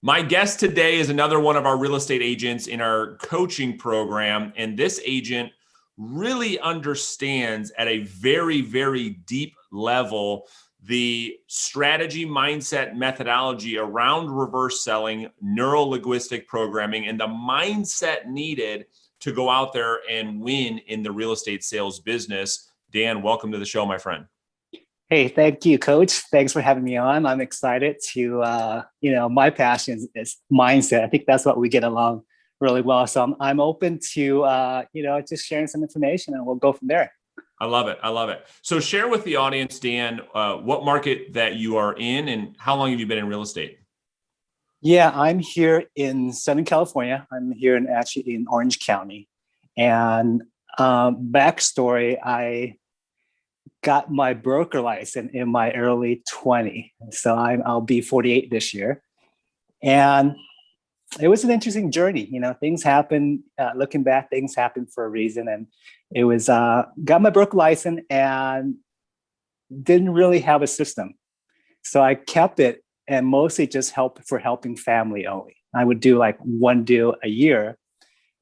My guest today is another one of our real estate agents in our coaching program. And this agent really understands at a very, very deep level the strategy, mindset, methodology around reverse selling, neuro-linguistic programming, and the mindset needed to go out there and win in the real estate sales business. Dan, welcome to the show, my friend. Hey, thank you, Coach. Thanks for having me on. I'm excited to, my passion is mindset. I think that's what we get along really well. So I'm open to, just sharing some information, and we'll go from there. I love it. I love it. So share with the audience, Dan, what market that you are in and how long have you been in real estate? Yeah, I'm here in Southern California. I'm here actually in Orange County. And backstory, I got my broker license in my early 20s. So I'll be 48 this year. And it was an interesting journey. Things happen, looking back, things happen for a reason. And it was, got my broker license and didn't really have a system. So I kept it and mostly just helping family only. I would do like one deal a year.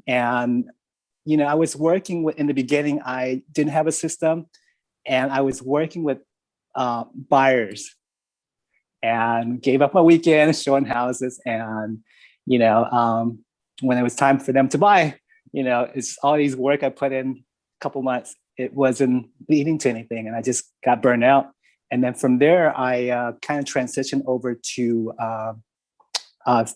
And, I was working with, in the beginning, I didn't have a system. And I was working with buyers and gave up my weekend showing houses. And, when it was time for them to buy, it's all these work I put in a couple months. It wasn't leading to anything. And I just got burned out. And then from there, I kind of transitioned over to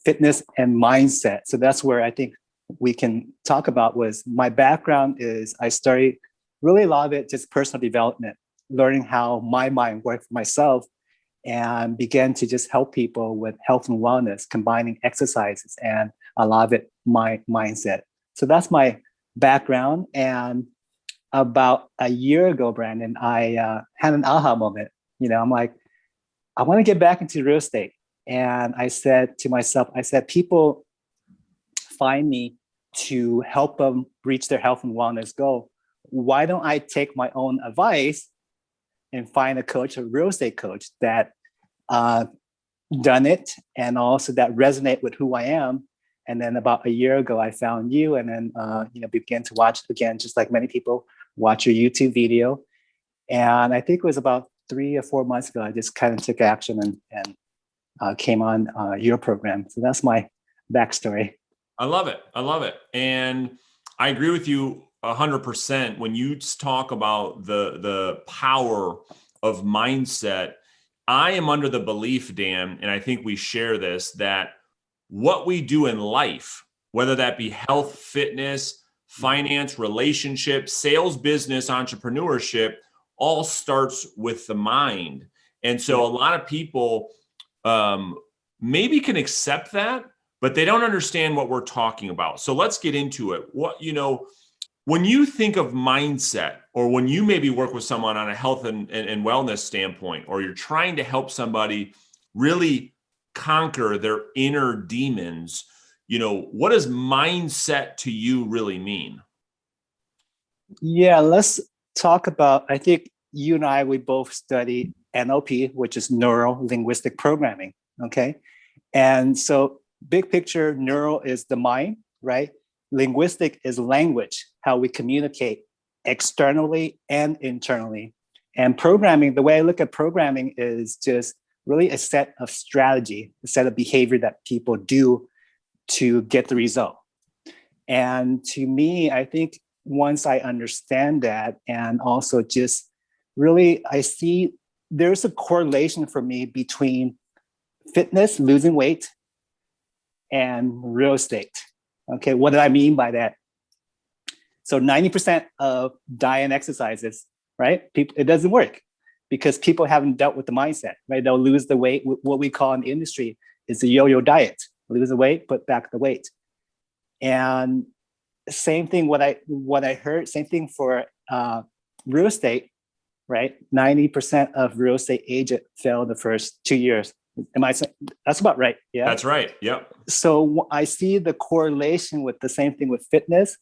fitness and mindset. So that's where I think we can talk about was my background is I started really a lot of it just personal development, learning how my mind worked for myself, and began to just help people with health and wellness, combining exercises and a lot of it my mindset. So that's my background. And about a year ago, Brandon, I had an aha moment. I'm like, I want to get back into real estate. And I said to myself, people find me to help them reach their health and wellness goal. Why don't I take my own advice and find a real estate coach that done it and also that resonate with who I am. And then about a year ago, I found you and then, began to watch again, just like many people watch your YouTube video. And I think it was about 3 or 4 months ago, I just kind of took action and came on your program. So that's my backstory. I love it. I love it. And I agree with you 100% when you talk about the power of mindset. I am under the belief, Dan, and I think we share this, that what we do in life, whether that be health, fitness, finance, relationships, sales, business, entrepreneurship, all starts with the mind. And so a lot of people maybe can accept that, but they don't understand what we're talking about. So let's get into it. When you think of mindset, or when you maybe work with someone on a health and wellness standpoint, or you're trying to help somebody really conquer their inner demons, what does mindset to you really mean? Yeah, let's talk about, I think you and I, we both study NLP, which is neuro-linguistic programming, okay? And so big picture, neuro is the mind, right? Linguistic is language, how we communicate externally and internally. And programming, the way I look at programming is just really a set of strategy, a set of behavior that people do to get the result. And to me, I think once I understand that, and also just really, I see there's a correlation for me between fitness, losing weight, and real estate. Okay, what do I mean by that? So 90% of diet and exercises, right? It doesn't work because people haven't dealt with the mindset, right? They'll lose the weight. What we call in the industry is the yo-yo diet. Lose the weight, put back the weight. And same thing, what I heard, same thing for real estate, right? 90% of real estate agents fail the first 2 years. Am I saying that's about right? Yeah, that's right. Yep. So I see the correlation with the same thing with fitness,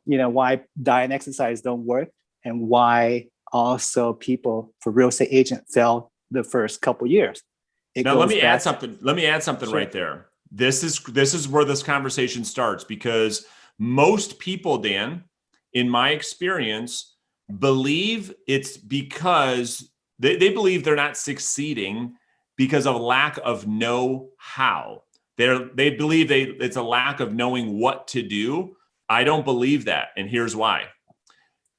why diet and exercise don't work, and why also people for real estate agent fail the first couple years. Now let me add something. Let me add something right there. This is where this conversation starts, because most people, Dan, in my experience, believe it's because they believe they're not succeeding because of lack of know-how. They believe it's a lack of knowing what to do. I don't believe that, and here's why.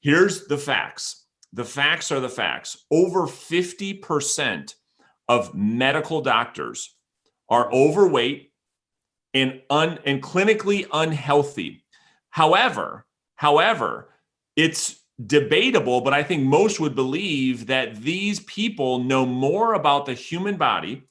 Here's the facts. The facts are the facts. Over 50% of medical doctors are overweight and clinically unhealthy. However, it's debatable, but I think most would believe that these people know more about the human body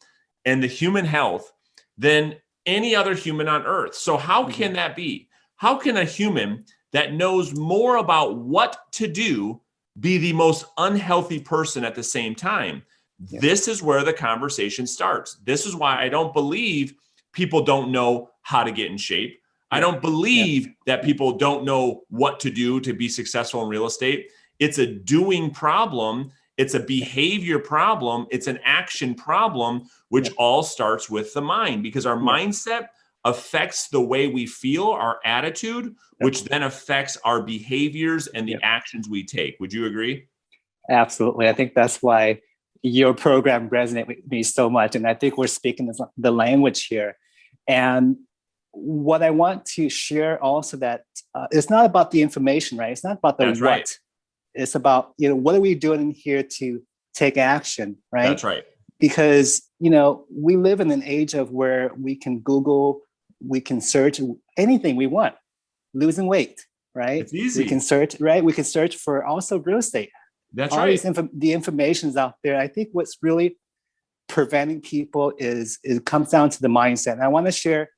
and the human health than any other human on earth. So how can that be? How can a human that knows more about what to do be the most unhealthy person at the same time? Yeah. This is where the conversation starts. This is why I don't believe people don't know how to get in shape. I don't believe that people don't know what to do to be successful in real estate. It's a doing problem. It's a behavior problem. It's an action problem, which all starts with the mind, because our mindset affects the way we feel, our attitude, which then affects our behaviors and the actions we take. Would you agree? Absolutely. I think that's why your program resonates with me so much. And I think we're speaking the language here. And what I want to share also, that it's not about the information, right? It's not about the That's what. right. It's about, what are we doing here to take action, right? That's right. Because, we live in an age of where we can Google, we can search anything we want. Losing weight, right? It's easy. We can search, right? We can search for also real estate. That's all right. The information's out there. I think what's really preventing people is it comes down to the mindset. And I want to share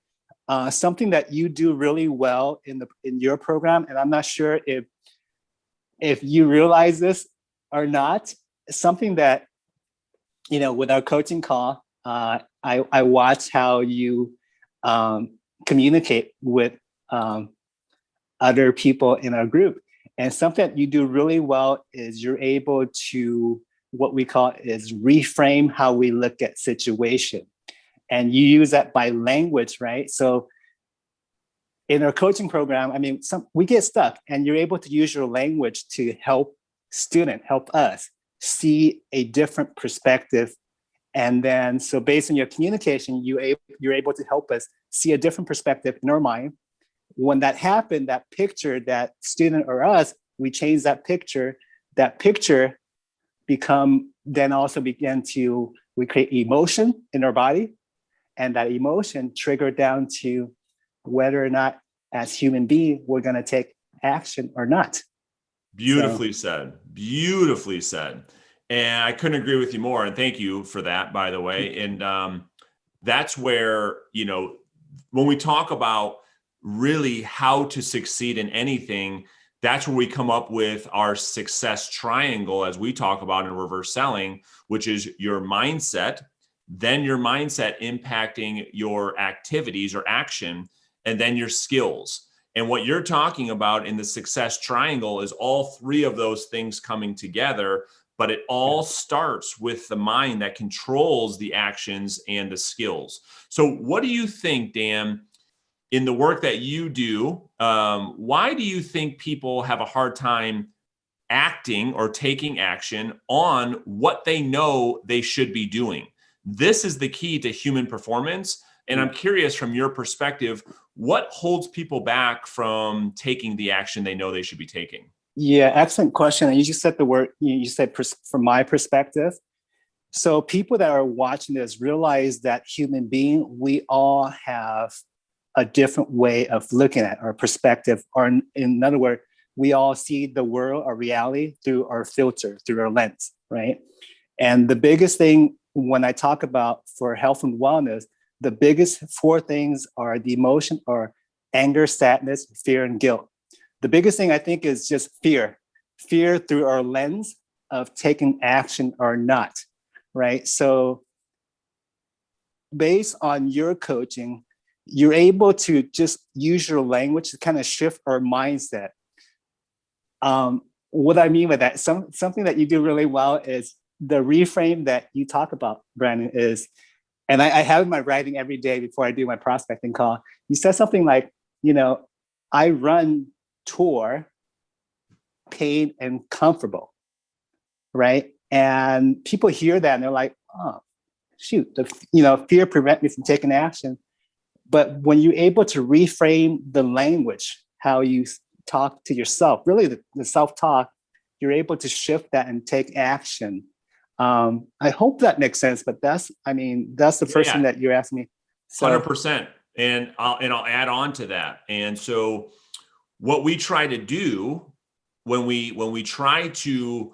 something that you do really well in your program, and I'm not sure if you realize this or not. Something that with our coaching call, I watch how you communicate with other people in our group. And something that you do really well is you're able to, what we call is reframe how we look at situation. And you use that by language, right? So in our coaching program, we get stuck, and you're able to use your language to help us see a different perspective. And then, so based on your communication, you're able to help us see a different perspective in our mind. When that happened, that picture, that student or us, we change that picture. That picture we create emotion in our body, and that emotion trigger down to whether or not, as human beings, we're going to take action or not. Beautifully said. Beautifully said. And I couldn't agree with you more. And thank you for that, by the way. And that's where, when we talk about really how to succeed in anything, that's where we come up with our success triangle, as we talk about in reverse selling, which is your mindset, then your mindset impacting your activities or action, and then your skills. And what you're talking about in the success triangle is all three of those things coming together, but it all starts with the mind that controls the actions and the skills. So what do you think, Dan, in the work that you do, why do you think people have a hard time acting or taking action on what they know they should be doing? This is the key to human performance. And I'm curious, from your perspective, what holds people back from taking the action they know they should be taking? Yeah, excellent question. And you just said the word, you said from my perspective. So people that are watching this realize that human being, we all have a different way of looking at our perspective, or in other words, we all see the world or reality through our filter, through our lens, right? And the biggest thing when I talk about for health and wellness, the biggest four things are the emotion or anger, sadness, fear, and guilt. The biggest thing I think is just fear through our lens of taking action or not, right? So based on your coaching, you're able to just use your language to kind of shift our mindset. What I mean by that, something that you do really well is the reframe that you talk about, Brandon, is And I have in my writing every day before I do my prospecting call. You said something like, I run toward paid and comfortable, right? And people hear that and they're like, oh, shoot, fear prevent me from taking action. But when you're able to reframe the language, how you talk to yourself, really the self-talk, you're able to shift that and take action. I hope that makes sense, but that's the first thing that you're asking me. So 100%. And I'll add on to that. And so what we try to do when we try to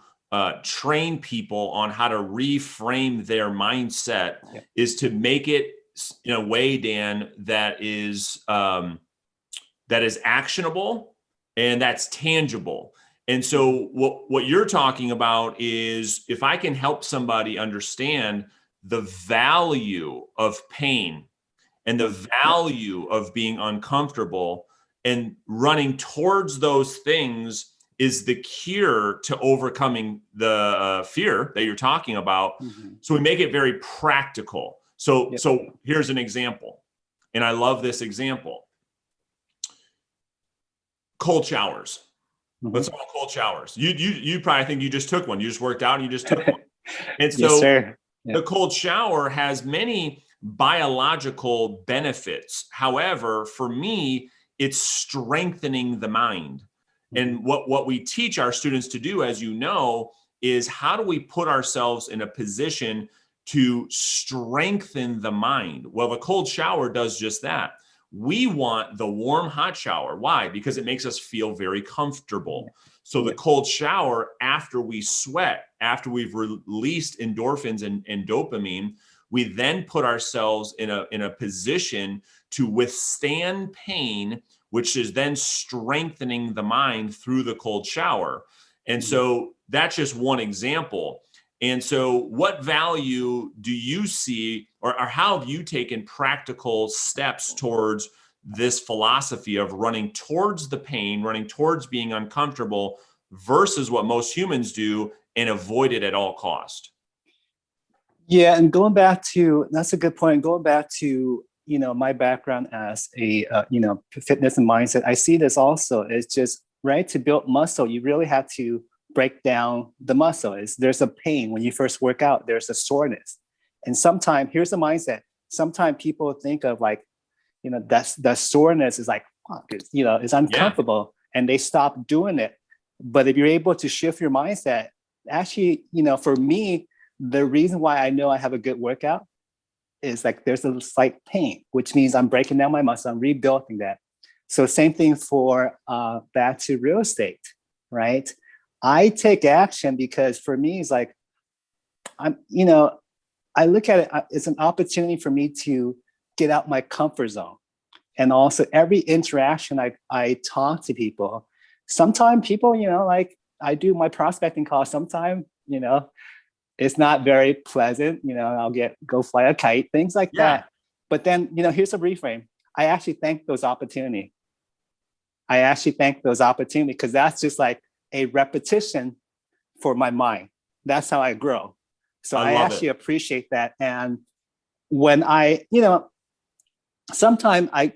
train people on how to reframe their mindset is to make it in a way, Dan, that is actionable and that's tangible. And so what you're talking about is if I can help somebody understand the value of pain and the value of being uncomfortable and running towards those things is the cure to overcoming the fear that you're talking about. Mm-hmm. So we make it very practical. So here's an example. And I love this example. Cold showers. Mm-hmm. Let's talk about cold showers. You probably think you just took one. You just worked out and you just took one. And so the cold shower has many biological benefits. However, for me, it's strengthening the mind. And what we teach our students to do, as you know, is how do we put ourselves in a position to strengthen the mind? Well, the cold shower does just that. We want the warm hot shower. Why? Because it makes us feel very comfortable. So the cold shower, after we sweat, after we've released endorphins and dopamine, we then put ourselves in a position to withstand pain, which is then strengthening the mind through the cold shower. And so that's just one example. And so what value do you see, or how have you taken practical steps towards this philosophy of running towards the pain, running towards being uncomfortable versus what most humans do and avoid it at all cost? Yeah, and that's a good point. Going back to, my background as a, fitness and mindset, I see this also. It's just, right, to build muscle, you really have to break down the muscle. There's a pain when you first work out, there's a soreness. And sometimes, here's the mindset. Sometimes people think of like, that soreness is like, it's uncomfortable and they stop doing it. But if you're able to shift your mindset, actually, for me, the reason why I know I have a good workout is like there's a slight pain, which means I'm breaking down my muscle, I'm rebuilding that. So same thing for back to real estate, right? I take action because for me, it's like, I look at it, it's an opportunity for me to get out my comfort zone. And also every interaction I talk to people, sometimes people, like I do my prospecting call, sometimes, it's not very pleasant, I'll go fly a kite, things like that. But then, here's a reframe. I actually thank those opportunities. Because that's just like a repetition for my mind. That's how I grow. So I actually appreciate that. And when sometimes I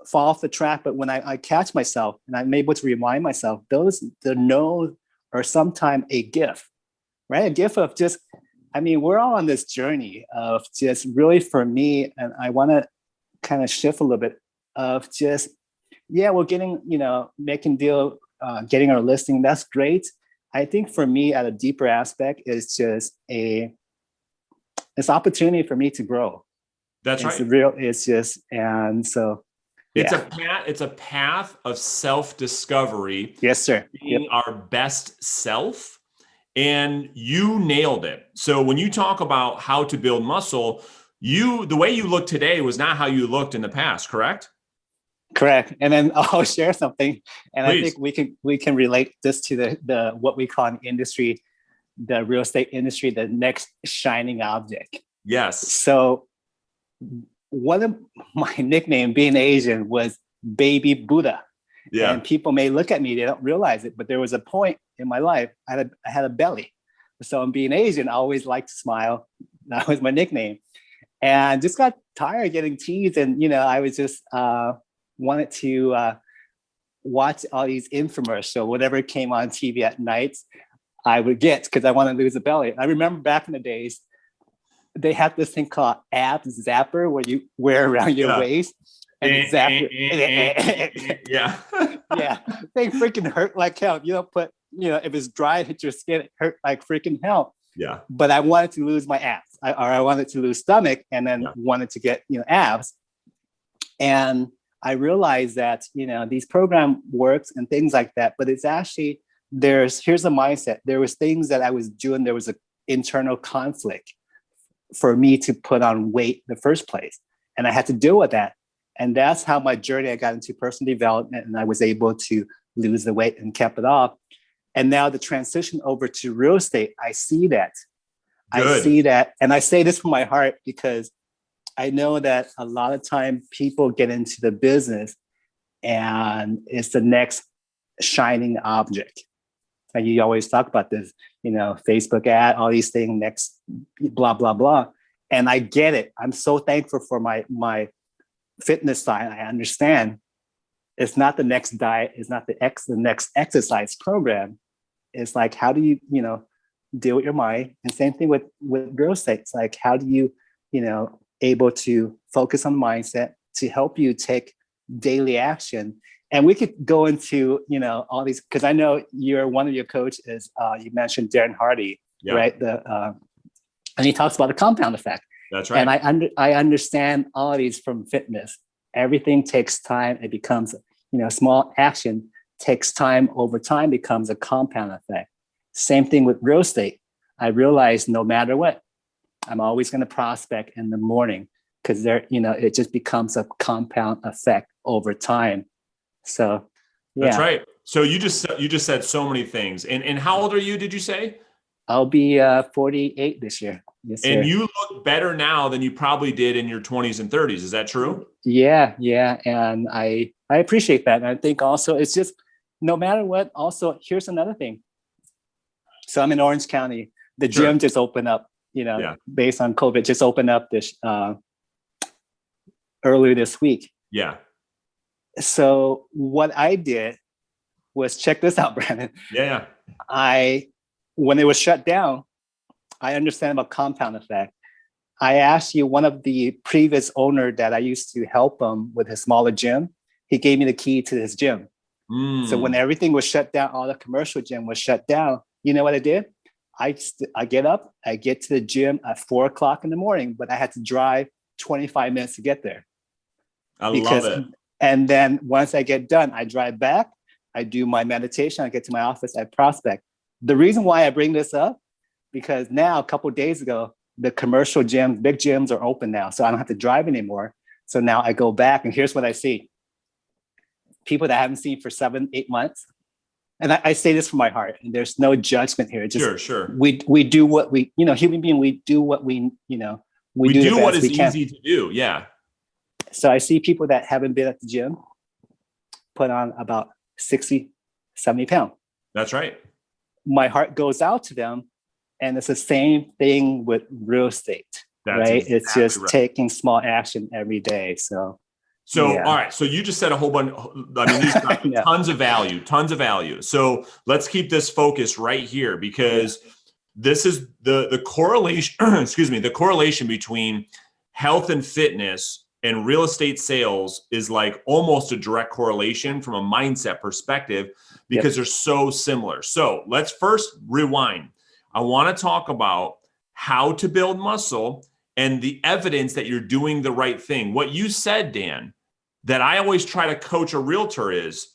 fall off the track, but when I catch myself and I'm able to remind myself, the no are sometimes a gift, right? A gift of just, we're all on this journey of just really, for me, and I want to kind of shift a little bit of just, we're getting, making deal, getting our listing. That's great. I think for me, at a deeper aspect, is just it's opportunity for me to grow. That's right. It's just, and so. It's a path of self-discovery. Yes, sir. Being our best self. And you nailed it. So when you talk about how to build muscle, the way you look today was not how you looked in the past, correct? Correct. And then I'll share something. And Please. I think we can relate this to the what we call in industry, the real estate industry, the next shining object. Yes. So one of my nickname, being Asian, was Baby Buddha. Yeah. And people may look at me, they don't realize it, but there was a point in my life I had a belly. So being Asian, I always liked to smile. That was my nickname. and just got tired of getting teased. And, I was just wanted to watch all these infomercials, whatever came on TV at night, I would get because I want to lose a belly. I remember back in the days, they had this thing called abs zapper where you wear around your waist and it zap. Yeah. Yeah. They freaking hurt like hell. You don't put, if it's dry, hit your skin, it hurt like freaking hell. Yeah. But I wanted to lose my abs, or I wanted to lose stomach, and then wanted to get, abs. And I realized that, these program works and things like that, but it's actually, here's the mindset. There was things that I was doing. There was an internal conflict for me to put on weight in the first place. And I had to deal with that. And that's how my journey, I got into personal development, and I was able to lose the weight and kept it off. And now the transition over to real estate, I see that. Good. I see that. And I say this from my heart because I know that a lot of time people get into the business and it's the next shining object. And you always talk about this, Facebook ad, all these things, next blah, blah, blah. And I get it. I'm so thankful for my fitness side. I understand it's not the next diet, it's not the next exercise program. It's like, how do you, deal with your mind? And same thing with real estate. It's like, how do you, able to focus on mindset to help you take daily action? And we could go into, all these, because I know one of your coaches, you mentioned Darren Hardy, right? And he talks about the compound effect. That's right. And I understand all of these from fitness. Everything takes time. It becomes, small action takes time over time, becomes a compound effect. Same thing with real estate. I realized no matter what, I'm always going to prospect in the morning because it just becomes a compound effect over time. So, yeah. That's right. So you just said so many things. And how old are you, did you say? I'll be 48 this year. Yes, and sir. you look better now than you probably did in your 20s and 30s. Is that true? Yeah. And I appreciate that. And I think also it's just no matter what. Also, here's another thing. So I'm in Orange County. The gym just opened up, based on COVID, just opened up this earlier this week. Yeah. So what I did was check this out, Brandon. Yeah. When it was shut down, I understand about compound effect. I asked you, one of the previous owner that I used to help him with his smaller gym, he gave me the key to his gym. So when everything was shut down, all the commercial gym was shut down. You know what I did? I get up, I get to the gym at 4:00 in the morning, but I had to drive 25 minutes to get there. I love it. And then once I get done, I drive back, I do my meditation, I get to my office, I prospect. The reason why I bring this up, because now a couple of days ago, the commercial gyms, big gyms are open now. So I don't have to drive anymore. So now I go back and here's what I see. People that I haven't seen for 7-8 months. And I say this from my heart, and there's no judgment here. Just, sure. We do what we, human being, we do what we do what is easy to do. Yeah. So I see people that haven't been at the gym put on about 60, 70 pounds. That's right. My heart goes out to them. And it's the same thing with real estate, right? Exactly, it's just taking small action every day. So, all right. So you just said a whole bunch. I mean, these got tons of value. So let's keep this focused right here because this is the correlation, the correlation between health and fitness and real estate sales is like almost a direct correlation from a mindset perspective because they're so similar. So let's first rewind. I want to talk about how to build muscle and the evidence that you're doing the right thing. What you said, Dan, that I always try to coach a realtor is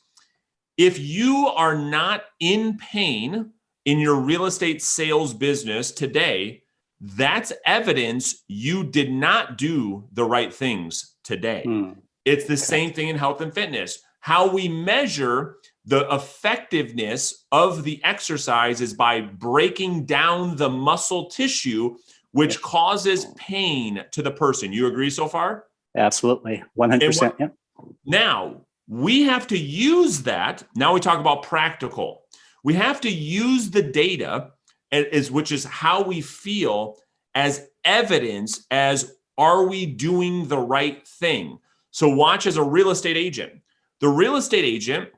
if you are not in pain in your real estate sales business today, that's evidence you did not do the right things today. It's the same thing in health and fitness. How we measure the effectiveness of the exercise is by breaking down the muscle tissue, which causes pain to the person. You agree so far? Absolutely. 100%. Yeah. Now, we have to use that. Now we talk about practical. We have to use the data, which is how we feel, as evidence as are we doing the right thing? So watch as a real estate agent. The real estate agent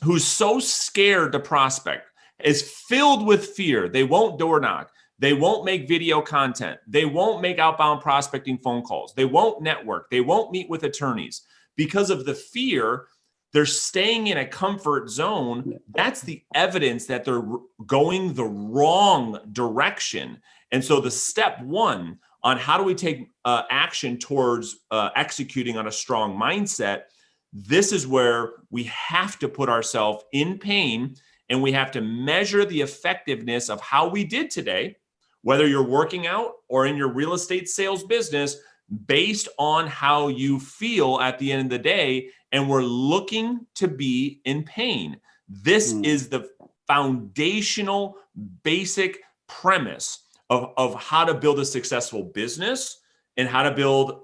who's so scared to prospect is filled with fear. They won't door knock. They won't make video content. They won't make outbound prospecting phone calls. They won't network. They won't meet with attorneys because of the fear. They're staying in a comfort zone. That's the evidence that they're going the wrong direction. And so the step one on how do we take action towards executing on a strong mindset, this is where we have to put ourselves in pain and we have to measure the effectiveness of how we did today, whether you're working out or in your real estate sales business, based on how you feel at the end of the day. And we're looking to be in pain. This is the foundational, basic premise of how to build a successful business and how to build,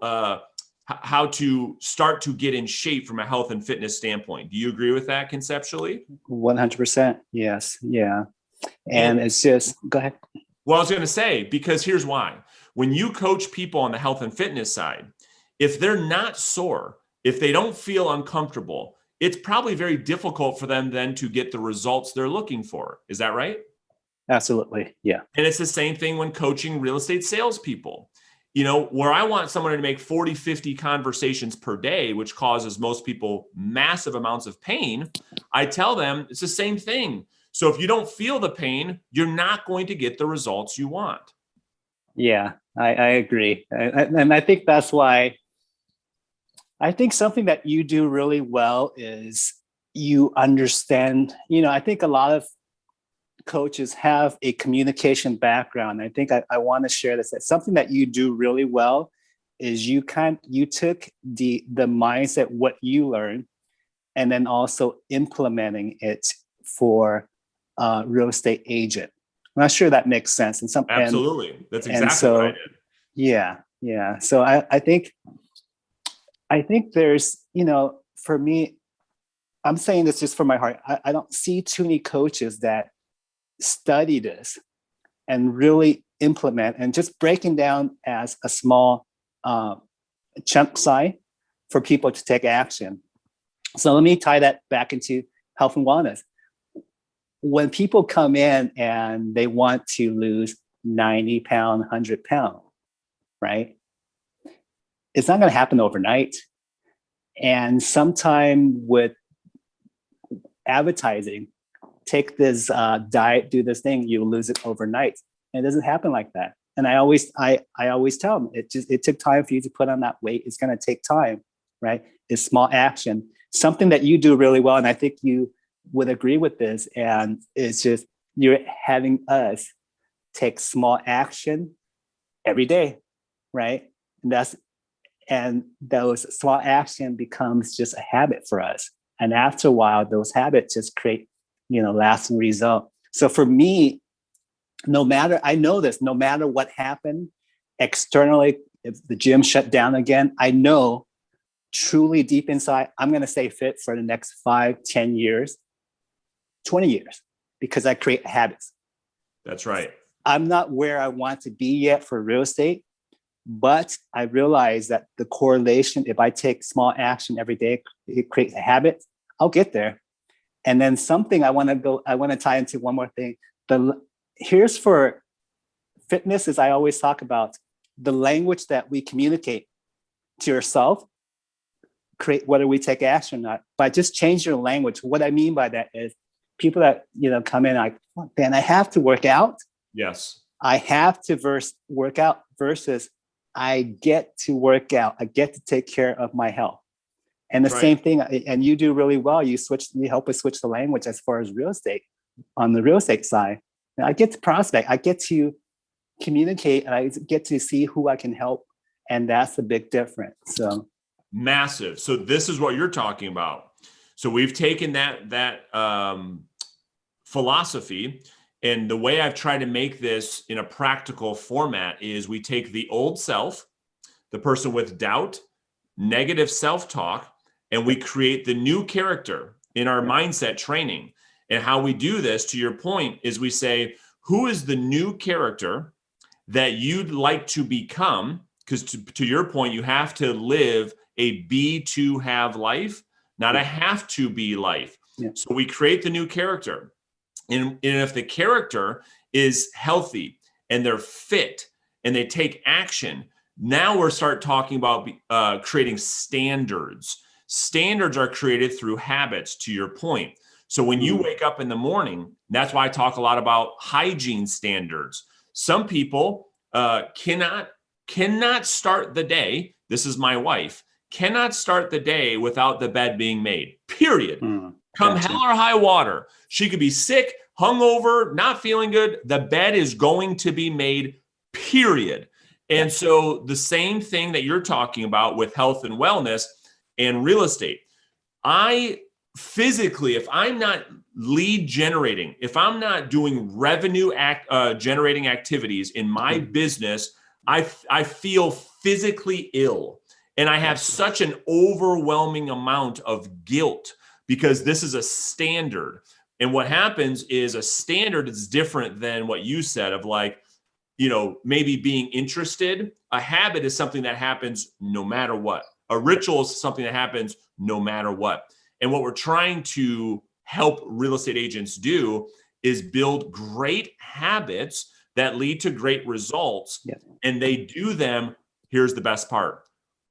how to start to get in shape from a health and fitness standpoint. Do you agree with that conceptually? 100%. Yes. Yeah. And it's just, go ahead. Well, I was going to say, because here's why. When you coach people on the health and fitness side, if they're not sore, if they don't feel uncomfortable, it's probably very difficult for them then to get the results they're looking for. Is that right? Absolutely. Yeah. And it's the same thing when coaching real estate salespeople. You know, where I want someone to make 40, 50 conversations per day, which causes most people massive amounts of pain, I tell them it's the same thing. So if you don't feel the pain, you're not going to get the results you want. Yeah, I agree. And I think that's why I think something that you do really well is you understand, I think a lot of coaches have a communication background. I think I want to share this. Something that you do really well is you took the mindset, what you learned, and then also implementing it for a real estate agent. I'm not sure that makes sense. Absolutely. That's exactly what I did. Yeah. So I think there's, for me, I'm saying this just from my heart. I don't see too many coaches that study this and really implement and just breaking down as a small chunk size for people to take action. So let me tie that back into health and wellness. When people come in and they want to lose 90 pounds, 100 pounds, right? It's not going to happen overnight. And sometime with advertising, take this diet, do this thing, you lose it overnight. And it doesn't happen like that. And I always tell them, it took time for you to put on that weight. It's going to take time, right? It's small action, something that you do really well. And I think you would agree with this. And it's just, you're having us take small action every day, right? And those small action becomes just a habit for us. And after a while, those habits just create, lasting result. So for me, I know this, no matter what happened externally, if the gym shut down again, I know truly deep inside, I'm going to stay fit for the next 5, 10 years, 20 years, because I create habits. That's right. I'm not where I want to be yet for real estate, but I realize that the correlation, if I take small action every day, it creates a habit, I'll get there. And then something I want to tie into one more thing. Here's for fitness, as I always talk about, the language that we communicate to yourself, create whether we take action or not, but just change your language. What I mean by that is people that, come in like, oh, man, I have to work out. Yes. I have to work out versus I get to work out. I get to take care of my health. And the same thing, and you do really well. You help us switch the language as far as real estate on the real estate side. And I get to prospect, I get to communicate, and I get to see who I can help. And that's the big difference. So massive. So this is what you're talking about. So we've taken that philosophy, and the way I've tried to make this in a practical format is we take the old self, the person with doubt, negative self-talk, and we create the new character in our mindset training. And how we do this, to your point, is we say, who is the new character that you'd like to become because to your point, you have to live a be to have life, not a have to be life. Yeah. So we create the new character. And if the character is healthy and they're fit and they take action, now we're start talking about creating standards. Standards are created through habits, to your point. So when you wake up in the morning, that's why I talk a lot about hygiene standards. Some people cannot start the day. This is my wife, cannot start the day without the bed being made, period. Come hell or high water. She could be sick, hungover, not feeling good. The bed is going to be made, period. And so the same thing that you're talking about with health and wellness and real estate, I physically, if I'm not lead generating, if I'm not doing revenue generating activities in my business, I feel physically ill. And I have such an overwhelming amount of guilt because this is a standard. And what happens is a standard is different than what you said of like, maybe being interested. A habit is something that happens no matter what. A ritual is something that happens no matter what. And what we're trying to help real estate agents do is build great habits that lead to great results. Yeah. And they do them, here's the best part,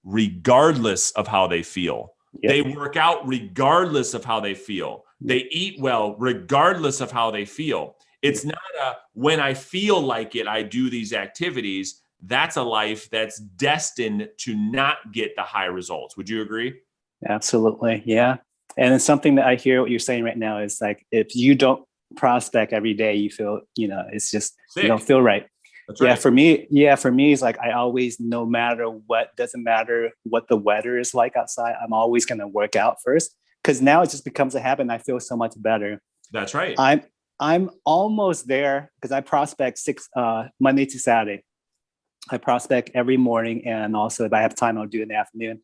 regardless of how they feel. Yep. They work out regardless of how they feel. They eat well regardless of how they feel. It's not a when I feel like it, I do these activities. That's a life that's destined to not get the high results. Would you agree? Absolutely. Yeah. And it's something that I hear what you're saying right now is like, if you don't prospect every day, you feel, it's just, sick. You don't feel right. That's right. For me, it's like, I always, no matter what, doesn't matter what the weather is like outside, I'm always going to work out first. Cause now it just becomes a habit and I feel so much better. That's right. I'm almost there because I prospect Monday to Saturday. I prospect every morning. And also if I have time, I'll do it in the afternoon.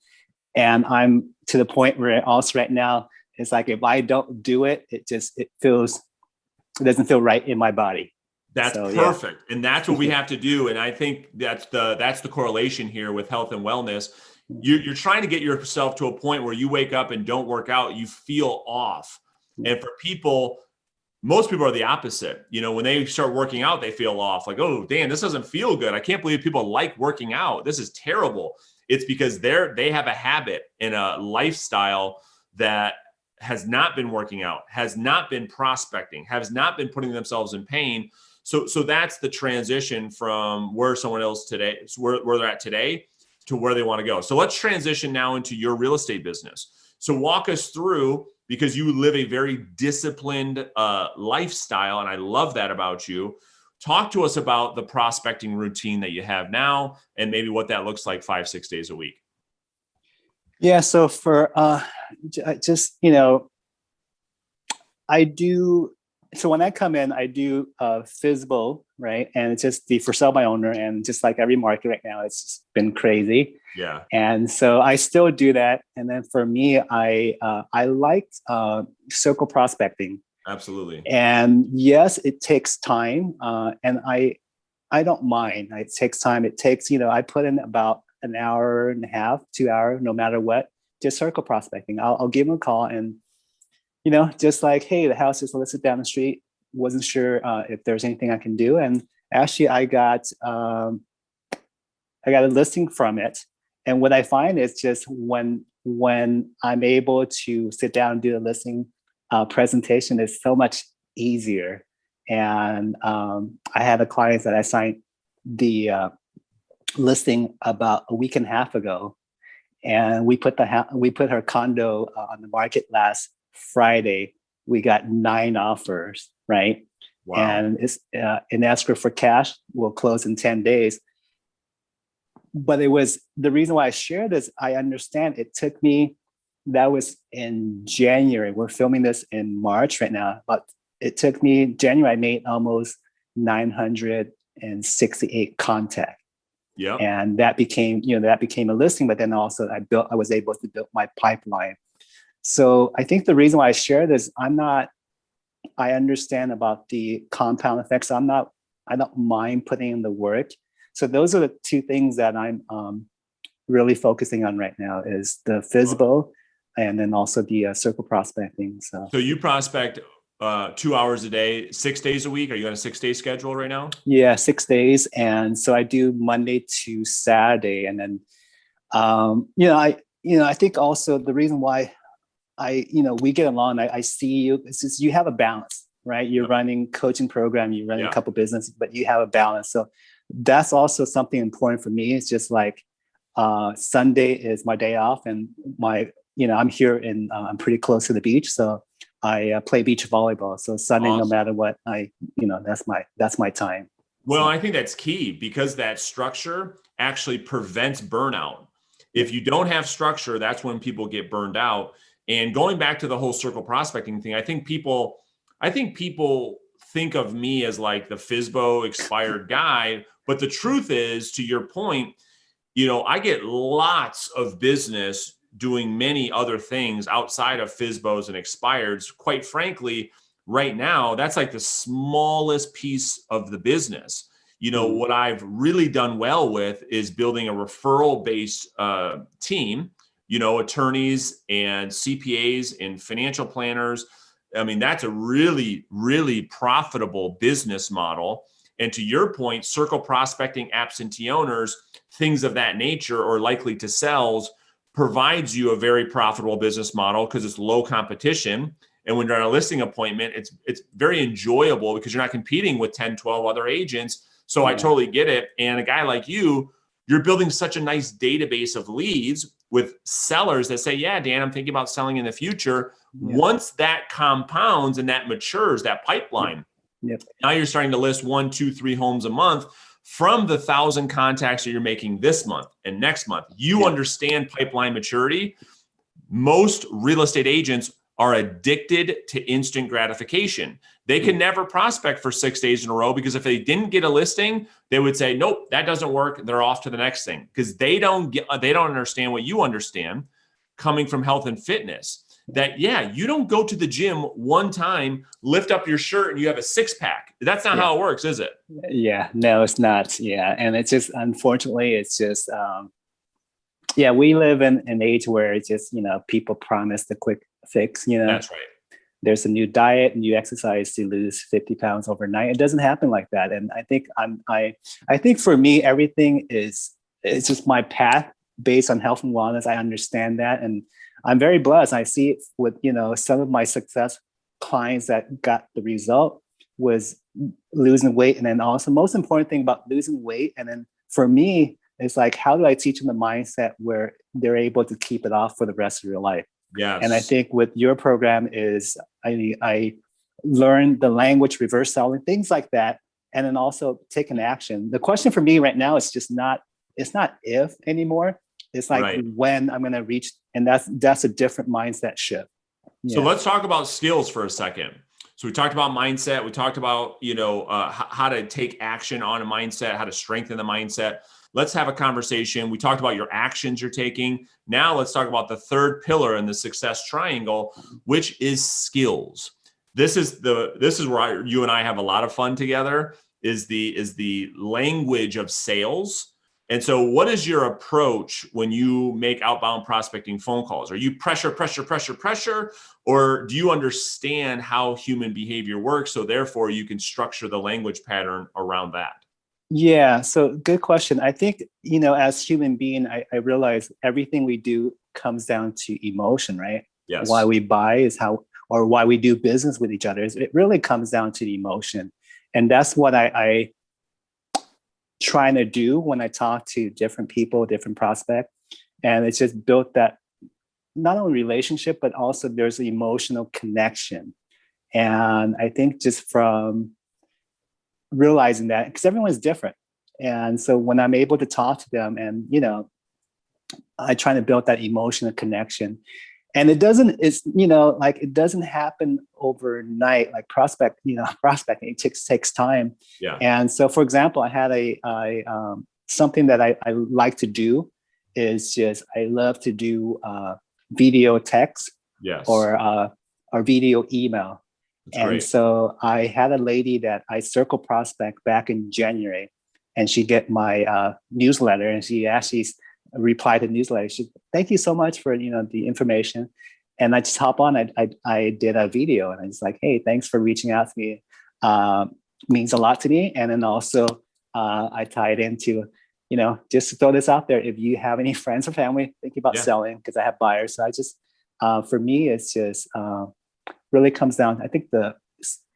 And I'm to the point where also right now, it's like, if I don't do it, it doesn't feel right in my body. That's perfect. Yeah. And that's what we have to do. And I think that's the correlation here with health and wellness. You're trying to get yourself to a point where you wake up and don't work out, you feel off. And for people, most people are the opposite. When they start working out, they feel off. Like, oh, damn, this doesn't feel good. I can't believe people like working out. This is terrible. It's because they have a habit and a lifestyle that has not been working out, has not been prospecting, has not been putting themselves in pain. So that's the transition from where someone else today, where they're at today to where they want to go. So let's transition now into your real estate business. So walk us through, because you live a very disciplined lifestyle, and I love that about you. Talk to us about the prospecting routine that you have now and maybe what that looks like 5-6 days a week. Yeah. So for I do. So when I come in, I do FSBO, right? And it's just the for sale by owner. And just like every market right now, it's just been crazy. Yeah. And so I still do that. And then for me, I liked circle prospecting. Absolutely. And yes, it takes time. And I don't mind. It takes time. It takes, I put in about an hour and a half, 2 hours, no matter what, just circle prospecting. I'll give them a call and, just like, hey, the house is listed down the street. Wasn't sure if there's anything I can do. And actually I got a listing from it. And what I find is just when I'm able to sit down and do the listing presentation, is so much easier. And I had a client that I signed the listing about a week and a half ago, and we put her condo on the market last Friday. We got 9 offers, right? Wow. And it's in escrow for cash. Will close in 10 days. But it was the reason why I share this. I understand it took me. That was in January. We're filming this in March right now, but it took me January. I made almost 968 contacts. Yeah. And that became a listing. But then also I was able to build my pipeline. So I think the reason why I share this, I understand about the compound effects. I don't mind putting in the work. So those are the two things that I'm really focusing on right now is the FISBO and then also the circle prospecting. So you prospect 2 hours a day, 6 days a week. Are you on a 6-day schedule right now? Yeah, 6 days. And so I do Monday to Saturday. And then, I think also the reason why we get along, I see you, it's just, you have a balance, right? You're running coaching program, you're running a couple business, but you have a balance. So that's also something important for me. It's just like, Sunday is my day off and I'm here and I'm pretty close to the beach. So I play beach volleyball. So Sunday, no matter what, that's my time. Well, I think that's key because that structure actually prevents burnout. If you don't have structure, that's when people get burned out. And going back to the whole circle prospecting thing, I think people think of me as like the FISBO expired guy. But the truth is, to your point, I get lots of business doing many other things outside of FISBOs and expireds. Quite frankly, right now, that's like the smallest piece of the business. What I've really done well with is building a referral-based team, attorneys and CPAs and financial planners. I mean, that's a really, really profitable business model. And to your point, circle prospecting, absentee owners, things of that nature, or likely to sells, provides you a very profitable business model because it's low competition. And when you're on a listing appointment, it's very enjoyable because you're not competing with 10, 12 other agents. So I totally get it. And a guy like you're building such a nice database of leads with sellers that say, yeah, Dan, I'm thinking about selling in the future. Yeah. Once that compounds and that matures, that pipeline, now you're starting to list 1, 2, 3 homes a month from the 1,000 contacts that you're making this month and next month. You understand pipeline maturity. Most real estate agents are addicted to instant gratification. They can never prospect for 6 days in a row because if they didn't get a listing, they would say, nope, that doesn't work. They're off to the next thing because they don't understand what you understand coming from health and fitness. That, you don't go to the gym one time, lift up your shirt and you have a 6-pack. That's not how it works, is it? Yeah, no, it's not. Yeah. And it's just, unfortunately, it's just, we live in an age where it's just, people promise the quick fix, That's right. There's a new diet and you exercise to lose 50 pounds overnight. It doesn't happen like that. And I think I think for me, everything it's just my path based on health and wellness. I understand that. And I'm very blessed. I see it with, some of my success clients that got the result was losing weight. And then also most important thing about losing weight. And then for me, it's like, how do I teach them the mindset where they're able to keep it off for the rest of your life? Yes. And I think with your program is I learned the language, reverse selling, things like that. And then also taking action. The question for me right now is just it's not if anymore. It's like when I'm going to reach, and that's a different mindset shift. Yeah. So let's talk about skills for a second. So we talked about mindset. We talked about, how to take action on a mindset, how to strengthen the mindset. Let's have a conversation. We talked about your actions you're taking. Now let's talk about the third pillar in the success triangle, which is skills. This is where you and I have a lot of fun together, is the language of sales. And so what is your approach when you make outbound prospecting phone calls? Are you pressure, or do you understand how human behavior works? So therefore you can structure the language pattern around that. Yeah. So good question. I think, as human being, I realize everything we do comes down to emotion, right? Yes. Why we buy is or why we do business with each other. It really comes down to the emotion. And that's what I trying to do when I talk to different people, different prospects. And it's just built that not only relationship, but also there's an emotional connection. And I think just from realizing that, because everyone's different. And so when I'm able to talk to them and, I try to build that emotional connection. And it doesn't happen overnight, like prospecting, it takes time. Yeah. And so, for example, I had something that I like to do is just, I love to do video text or video email. That's great. So I had a lady that I circle prospect back in January. and she get my newsletter, and she actually replied to the newsletter. She, thank you so much for the information. And I just hop on. I did a video, and I was like, hey, thanks for reaching out to me. Means a lot to me. And then also I tie it into, just to throw this out there. If you have any friends or family thinking about selling, because I have buyers, so I just for me, it's just really comes down. I think the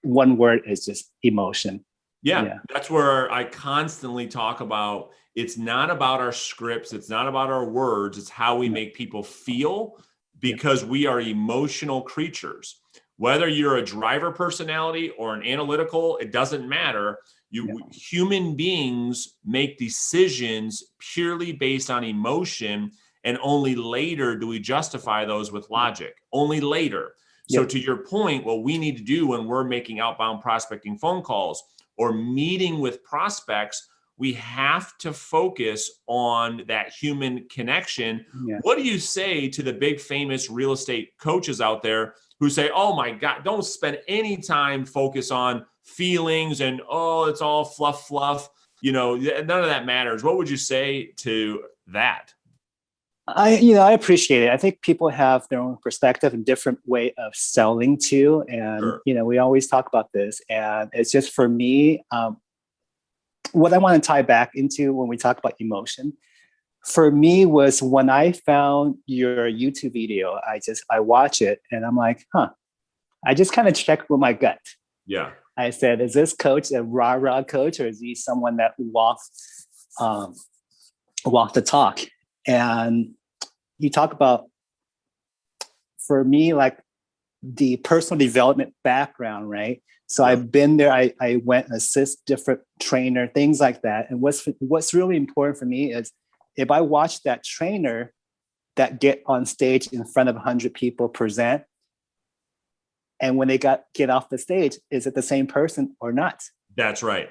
one word is just emotion. Yeah, that's where I constantly talk about. It's not about our scripts. It's not about our words. It's how we make people feel, because we are emotional creatures. Whether you're a driver personality or an analytical, it doesn't matter. Human beings make decisions purely based on emotion, and only later do we justify those with logic. Only later. So to your point, what we need to do when we're making outbound prospecting phone calls or meeting with prospects, we have to focus on that human connection. What do you say to the big famous real estate coaches out there who say, oh my God, don't spend any time focus on feelings and, oh, it's all fluff, none of that matters. What would you say to that? I appreciate it. I think people have their own perspective and different way of selling too. And, we always talk about this, and it's just for me, what I want to tie back into when we talk about emotion, for me was when I found your YouTube video, I watch it and I'm like, I just kind of checked with my gut. Yeah. I said, is this coach a rah-rah coach, or is he someone that walks the talk? And you talk about, for me, like the personal development background, right? So I've been there. I went and assist different trainer, things like that. And what's really important for me is if I watch that trainer that get on stage in front of 100 people present, and when they get off the stage, is it the same person or not? That's right.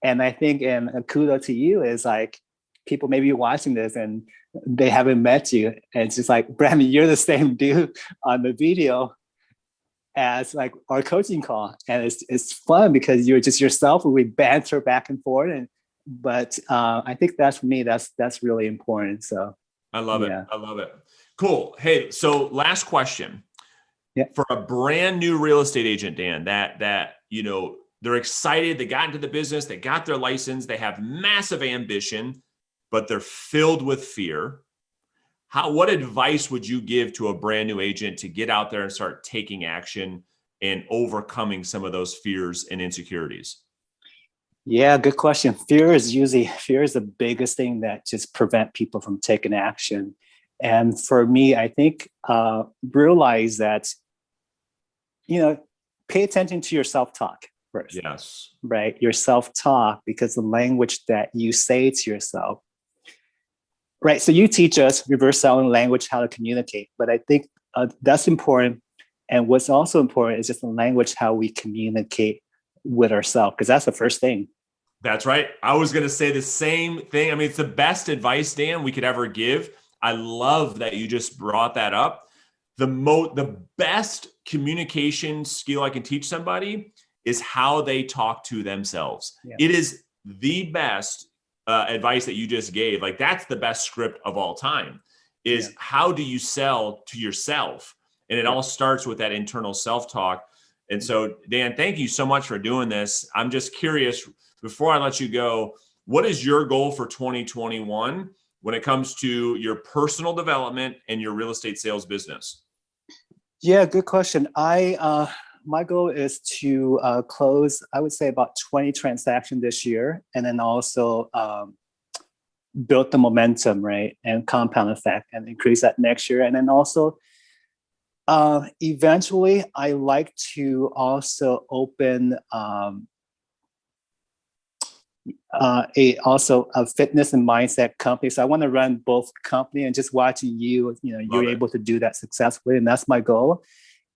And I think, and a kudos to you, is like, people may be watching this and they haven't met you. And it's just like, Brandon, you're the same dude on the video as like our coaching call. And it's fun because you're just yourself, and we banter back and forth. But I think that's, for me, that's really important. So I love it. I love it. Cool. Hey, so last question. For a brand new real estate agent, Dan, that they're excited, they got into the business, they got their license, they have massive ambition, but they're filled with fear. What advice would you give to a brand new agent to get out there and start taking action and overcoming some of those fears and insecurities? Yeah, good question. Fear is the biggest thing that just prevent people from taking action. And for me, I think realize that, pay attention to your self-talk first. Yes. Right. Your self-talk, because the language that you say to yourself. Right. So you teach us reverse selling language, how to communicate. But I think that's important. And what's also important is just the language, how we communicate with ourselves, because that's the first thing. That's right. I was going to say the same thing. I mean, it's the best advice, Dan, we could ever give. I love that you just brought that up. The best communication skill I can teach somebody is how they talk to themselves. Yeah. It is the best advice that you just gave. Like, that's the best script of all time, is how do you sell to yourself? And it all starts with that internal self-talk. And so, Dan, thank you so much for doing this. I'm just curious, before I let you go, what is your goal for 2021 when it comes to your personal development and your real estate sales business? Yeah, good question. My goal is to close, I would say, about 20 transactions this year, and then also build the momentum, right, and compound effect, and increase that next year. And then also, eventually, I like to also open a fitness and mindset company. So I want to run both company, and just watching you're able to do that successfully, and that's my goal.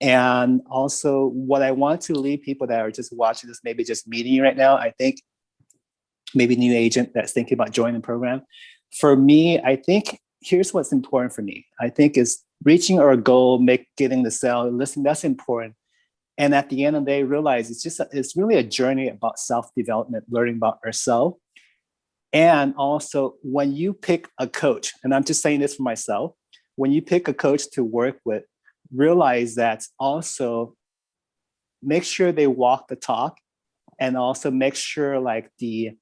And also, what I want to leave people that are just watching this, maybe just meeting you right now, I think maybe new agent that's thinking about joining the program. For me, I think here's what's important for me. I think is reaching our goal, getting the sale, listen, that's important. And at the end of the day, realize it's really a journey about self-development, learning about ourselves. And also, when you pick a coach, and I'm just saying this for myself, when you pick a coach to work with, realize that also make sure they walk the talk, and also make sure like the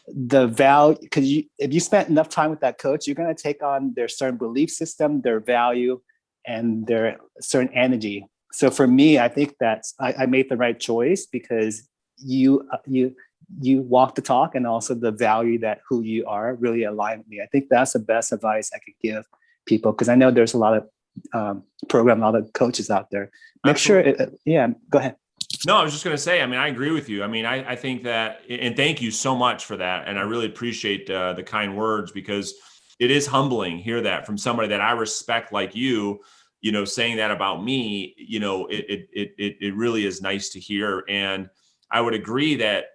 value, because if you spend enough time with that coach, you're going to take on their certain belief system, their value, and their certain energy. So for me, I think that I made the right choice, because you walk the talk, and also the value that who you are really align with me. I think that's the best advice I could give people, because I know there's a lot of program, a lot of coaches out there. Make Absolutely. sure, yeah, go ahead. No, I was just going to say, I mean, I agree with you. I mean, I think that, and thank you so much for that. And I really appreciate the kind words, because it is humbling hear that from somebody that I respect like you know, saying that about me. You know, it really is nice to hear. And I would agree that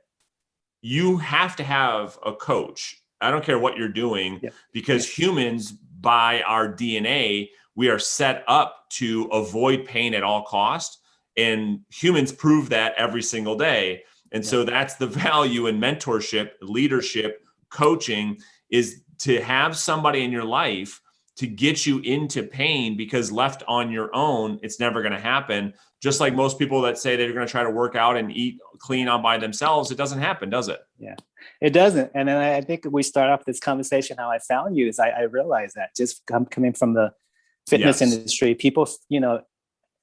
you have to have a coach. I don't care what you're doing, Yeah. because humans, by our DNA, we are set up to avoid pain at all costs. And humans prove that every single day. And so that's the value in mentorship, leadership, coaching, is to have somebody in your life to get you into pain, because left on your own, it's never going to happen. Just like most people that say they're going to try to work out and eat clean on by themselves, it doesn't happen, does it? Yeah, it doesn't. And then I think we start off this conversation, how I found you is I realized that just coming from the fitness industry, people,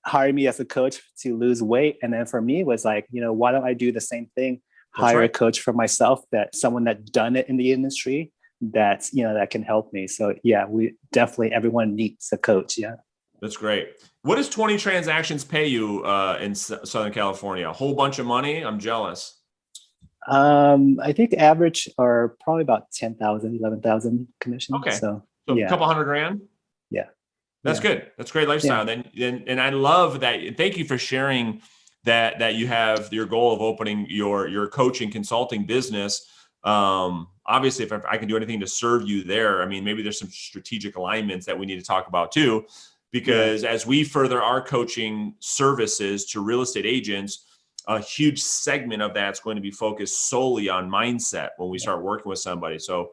hire me as a coach to lose weight. And then for me, it was like, why don't I do the same thing? Hire a coach for myself, that someone that's done it in the industry, that's, that can help me. So yeah, we definitely, everyone needs a coach. Yeah. That's great. What does 20 transactions pay you in Southern California? A whole bunch of money? I'm jealous. I think average are probably about 10,000, 11,000 commission. Okay. So a couple $100,000. Yeah. That's good. That's great lifestyle. Then, and I love that. Thank you for sharing that you have your goal of opening your coaching consulting business. Obviously, if I can do anything to serve you there, I mean, maybe there's some strategic alignments that we need to talk about too, because as we further our coaching services to real estate agents, a huge segment of that's going to be focused solely on mindset when we start working with somebody. So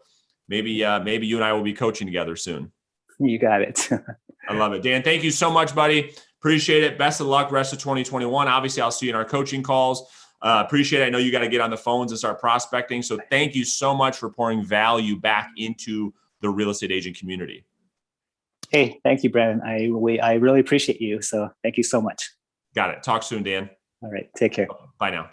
maybe you and I will be coaching together soon. You got it. I love it. Dan, thank you so much, buddy. Appreciate it. Best of luck rest of 2021. Obviously, I'll see you in our coaching calls. Appreciate it. I know you got to get on the phones and start prospecting. So thank you so much for pouring value back into the real estate agent community. Hey, thank you, Brandon. I really appreciate you. So thank you so much. Got it. Talk soon, Dan. All right. Take care. Bye now.